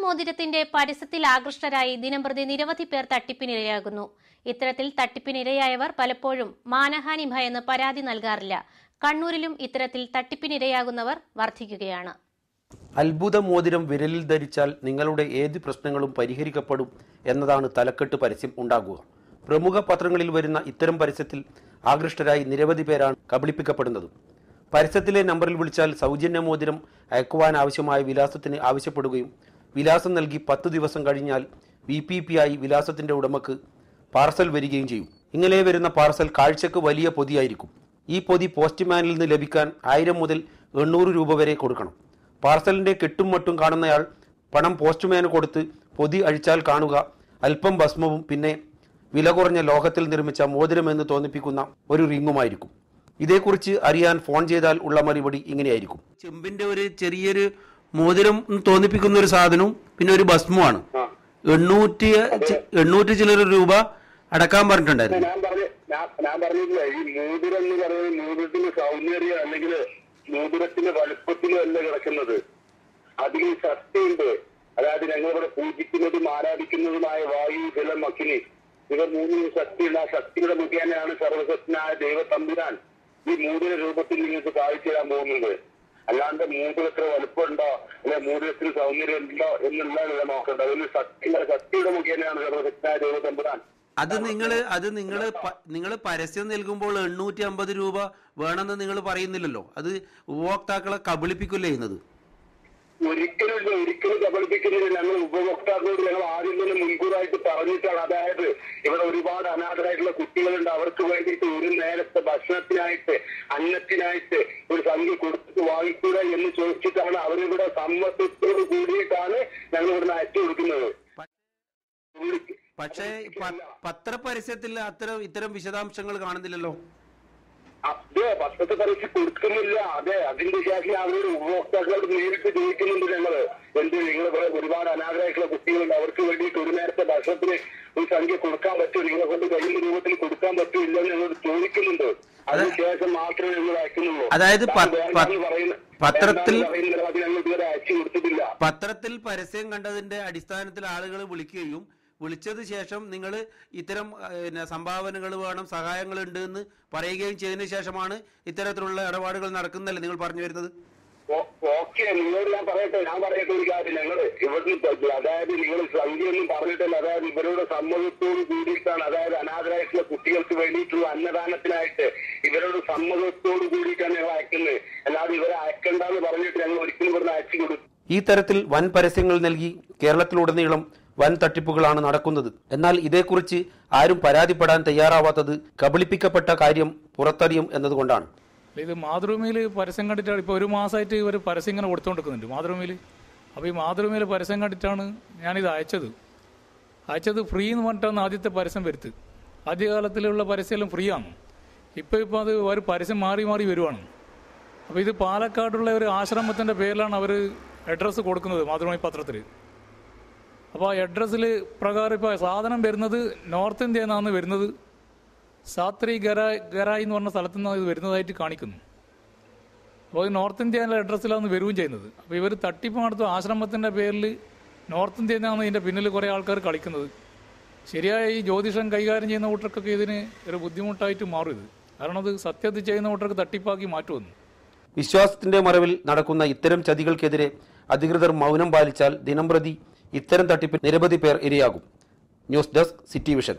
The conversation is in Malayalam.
മോതിരത്തിന്റെ പരസ്യത്തിൽ ആകൃഷ്ടരായി ദിനംപ്രതി നിരവധി പേർ തട്ടിപ്പിനിരയാകുന്നു. ഇത്തരത്തിൽ തട്ടിപ്പിനിരയായവർ പലപ്പോഴും മാനഹാനി ഭയന്ന് പരാതി നൽകാറില്ല. കണ്ണൂരിലും ഇത്തരത്തിൽ തട്ടിപ്പിനിരയാകുന്നവർ വർദ്ധിക്കുകയാണ്. അത്ഭുത മോതിരം വിരലിൽ ധരിച്ചാൽ നിങ്ങളുടെ ഏത് പ്രശ്നങ്ങളും പരിഹരിക്കപ്പെടും എന്നതാണ് തലക്കെട്ട് പരസ്യം ഉണ്ടാകുക. പ്രമുഖ പത്രങ്ങളിൽ വരുന്ന ഇത്തരം പരസ്യത്തിൽ ആകൃഷ്ടരായി നിരവധി പേരാണ് കബളിപ്പിക്കപ്പെടുന്നത്. പരസ്യത്തിലെ നമ്പറിൽ വിളിച്ചാൽ സൗജന്യ മോതിരം അയക്കുവാൻ ആവശ്യമായ വിലാസത്തിന് ആവശ്യപ്പെടുകയും വിലാസം നൽകി 10 ദിവസം കഴിഞ്ഞാൽ VPP ആയി വിലാസത്തിന്റെ ഉടമക്ക് പാർസൽ വരികയും ചെയ്യും. ഇങ്ങനെ വരുന്ന പാർസൽ കാഴ്ചക്ക് വലിയ പൊതിയായിരിക്കും. ഈ പൊതി പോസ്റ്റ്മാനിൽ നിന്ന് ലഭിക്കാൻ 1000 മുതൽ 800 രൂപ വരെ കൊടുക്കണം. പാർസലിന്റെ കെട്ടും മട്ടും കാണുന്നയാൾ പണം പോസ്റ്റ്മാന് കൊടുത്ത് പൊതി അഴിച്ചാൽ കാണുക അല്പം ഭസ്മവും പിന്നെ വില കുറഞ്ഞ ലോഹത്തിൽ നിർമ്മിച്ച മോതിരമെന്ന് തോന്നിപ്പിക്കുന്ന ഒരു റിങ്ങുമായിരിക്കും. ഇതേക്കുറിച്ച് അറിയാൻ ഫോൺ ചെയ്താൽ ഉള്ള മറുപടി ഇങ്ങനെയായിരിക്കും. ചെമ്പിന്റെ ഒരു ചെറിയൊരു മോതിരം തോന്നിപ്പിക്കുന്ന ഒരു സാധനവും പിന്നെ ഒരു ഭസ്മമാണ്. 800 ചിലർ രൂപ അടക്കാൻ പറഞ്ഞിട്ടുണ്ടായിരുന്നു. ഞാൻ പറഞ്ഞില്ല, ഈ മോതിരം എന്ന് പറയുന്നത് മോതിരത്തിന്റെ സൗന്ദര്യം അല്ലെങ്കിൽ മോതിരത്തിന്റെ വലുപ്പത്തിലും അല്ല കിടക്കുന്നത്, അതിൽ ശക്തിയുണ്ട്. അതായത് ഞങ്ങളിവിടെ പൂജിക്കുന്നതും ആരാധിക്കുന്നതുമായ വായു, ജലം, അഗ്നി, ഇവർ 3 ശക്തിയുള്ള ആ ശക്തിയുടെ മുഖേനയാണ് സർവശക്തനായ ദൈവതമ്പുരാൻ ഈ മോതിര രൂപത്തിൽ നിങ്ങൾക്ക് കാഴ്ച തരാൻ പോകുന്നത്. അല്ലാണ്ട് മോതിരത്തിന് വലുപ്പമുണ്ടോ അല്ലെ മോതിരത്തിന് സൗന്ദര്യം ഉണ്ടോ എന്നുള്ളതല്ല നോക്കേണ്ടത്. അതിന് ശക്തിയുടെ മുഖേനയാണ് സർവശക്തനായ ദൈവതമ്പുരാൻ. നിങ്ങൾ പരസ്യം നൽകുമ്പോൾ 850 രൂപ വേണമെന്ന് നിങ്ങൾ പറയുന്നില്ലല്ലോ. അത് ഉപഭോക്താക്കളെ കബളിപ്പിക്കില്ല ചെയ്യുന്നത്. ഒരിക്കലും കബളിപ്പിക്കുന്നില്ല. ഞങ്ങൾ ഉപഭോക്താക്കളോട് ഞങ്ങൾ ആദ്യം തന്നെ മുൻകൂറായിട്ട് പറഞ്ഞിട്ടാണ്. അതായത് ഇവിടെ ഒരുപാട് അനാഥരായിട്ടുള്ള കുട്ടികളുണ്ട്. അവർക്ക് വേണ്ടിയിട്ട് ഒരു നേരത്തെ ഭക്ഷണത്തിനായിട്ട് അന്നത്തിനായിട്ട് ഒരു സംഖ്യ കൊടുത്തിട്ട് വാങ്ങിക്കൂടെ എന്ന് ചോദിച്ചിട്ടാണ് അവരിവിടെ സമ്മതത്തോട് കൂടിയിട്ടാണ് ഞങ്ങൾ ഇവിടുന്ന് അയച്ചു കൊടുക്കുന്നത്. പക്ഷേ പത്രപരസ്യത്തിൽ ഇത്തരം വിശദാംശങ്ങൾ കാണുന്നില്ലല്ലോ. അതെ, പത്രത്തെ പരസ്യം കൊടുക്കുന്നില്ല. അതെ, അതിന്റെ ശേഷം അവരോട് ഉപഭോക്താക്കളോട് നേരിട്ട് ചോദിക്കുന്നുണ്ട് ഞങ്ങള്. നിങ്ങൾ ഒരുപാട് അനാഥരായിട്ടുള്ള കുട്ടികളുണ്ട്, അവർക്ക് വേണ്ടിയിട്ട് ഒരു നേരത്തെ ഭക്ഷണത്തിന് ഒരു സംഖ്യ കൊടുക്കാൻ പറ്റുമോ, നിങ്ങളെ കൊണ്ട് കഴിയുന്ന രൂപത്തിൽ കൊടുക്കാൻ പറ്റില്ല എന്ന് ഞങ്ങളോട് ചോദിക്കുന്നുണ്ട്. അതിനുശേഷം മാത്രമേ ഞങ്ങൾ അയക്കുന്നുള്ളൂ. അതായത് പത്രത്തിൽ പരസ്യം കണ്ടതിന്റെ അടിസ്ഥാനത്തിൽ ആളുകൾ വിളിക്കുകയും വിളിച്ചത് ശേഷം നിങ്ങൾ ഇത്തരം സംഭാവനകൾ വേണം, സഹായങ്ങൾ ഉണ്ട് എന്ന് പറയുകയും ചെയ്തതിനു ശേഷമാണ് ഇത്തരത്തിലുള്ള ഇടപാടുകൾ നടക്കുന്നതല്ലേ നിങ്ങൾ പറഞ്ഞു വരുന്നത്? ഓക്കെ, നിങ്ങളോട് ഞാൻ പറയട്ടെ ഒരു കാര്യം. ഞങ്ങൾ ഇവിടുന്ന് അതായത് നിങ്ങൾ സംഖ്യയൊന്നും പറഞ്ഞിട്ടില്ല. അതായത് ഇവരുടെ സമ്മതത്തോട് കൂടിയിട്ടാണ്, അതായത് അനാഥരായിട്ടുള്ള കുട്ടികൾക്ക് വേണ്ടിയിട്ടുള്ള അന്നദാനത്തിനായിട്ട് ഇവരുടെ സമ്മതത്തോട് കൂടിയിട്ടാണ് ഞങ്ങൾ അയക്കുന്നത്. അല്ലാതെ ഇവരെ അയക്കണ്ടെന്ന് പറഞ്ഞിട്ട് ഞങ്ങൾ ഒരിക്കലും ഇവിടുന്ന് അയച്ചു കൊടുക്കും. ഈ തരത്തിൽ വൻ പരസ്യങ്ങൾ നൽകി കേരളത്തിലുടനീളം വൻ തട്ടിപ്പുകളാണ് നടക്കുന്നത്. എന്നാൽ ഇതേക്കുറിച്ച് ആരും പരാതിപ്പെടാൻ തയ്യാറാവാത്തത് കബളിപ്പിക്കപ്പെട്ട കാര്യം പുറത്തറിയും എന്നതുകൊണ്ടാണ്. ഇത് മാതൃഭൂമിയിൽ പരസ്യം കണ്ടിട്ടാണ് ഇപ്പോൾ 1 മാസമായിട്ട് ഇവർ പരസ്യം ഇങ്ങനെ കൊടുത്തുകൊണ്ടിരിക്കുന്നുണ്ട് മാതൃഭൂമിയിൽ. അപ്പോൾ ഈ മാതൃഭൂമിയിൽ പരസ്യം കണ്ടിട്ടാണ് ഞാനിത് അയച്ചത് ഫ്രീ എന്ന് പറഞ്ഞിട്ടാണ് ആദ്യത്തെ പരസ്യം വരുത്ത്. ആദ്യകാലത്തിലുള്ള പരസ്യമെല്ലാം ഫ്രീ ആണ്. ഇപ്പോൾ അത് ഒരു പരസ്യം മാറി വരുവാണ്. അപ്പോൾ ഇത് പാലക്കാടുള്ള ഒരു ആശ്രമത്തിൻ്റെ പേരിലാണ് അവർ അഡ്രസ്സ് കൊടുക്കുന്നത് മാതൃഭൂമി പത്രത്തിൽ. അപ്പോൾ ആ അഡ്രസ്സിൽ പ്രകാരം ഇപ്പോൾ സാധനം വരുന്നത് നോർത്ത് ഇന്ത്യയിൽ നിന്നാണ് വരുന്നത്. സാത്രി ഗരായി എന്ന് പറഞ്ഞ സ്ഥലത്തു നിന്നാണ് ഇത് വരുന്നതായിട്ട് കാണിക്കുന്നു. അപ്പോൾ നോർത്ത് ഇന്ത്യയിലെ അഡ്രസ്സിലാണ് വരികയും ചെയ്യുന്നത്. അപ്പോൾ ഇവർ തട്ടിപ്പ് നടത്തും ആശ്രമത്തിൻ്റെ പേരിൽ നോർത്ത് ഇന്ത്യയിൽ നിന്നാണ് ഇതിൻ്റെ പിന്നിൽ കുറേ ആൾക്കാർ കളിക്കുന്നത്. ശരിയായ ഈ ജ്യോതിഷം കൈകാര്യം ചെയ്യുന്ന കൂട്ടർക്കൊക്കെ ഇതിന് ഒരു ബുദ്ധിമുട്ടായിട്ട് മാറും ഇത്. കാരണം അത് സത്യത്തിൽ ചെയ്യുന്ന കൂട്ടർക്ക് തട്ടിപ്പാക്കി മാറ്റുമെന്ന്. വിശ്വാസത്തിന്റെ മറവിൽ നടക്കുന്ന ഇത്തരം ചതികൾക്കെതിരെ അധികൃതർ മൗനം പാലിച്ചാൽ ദിനംപ്രതി ഇത്തരം തട്ടിപ്പിൽ നിരവധി പേർ ഇരയാകും. News desk, city vision.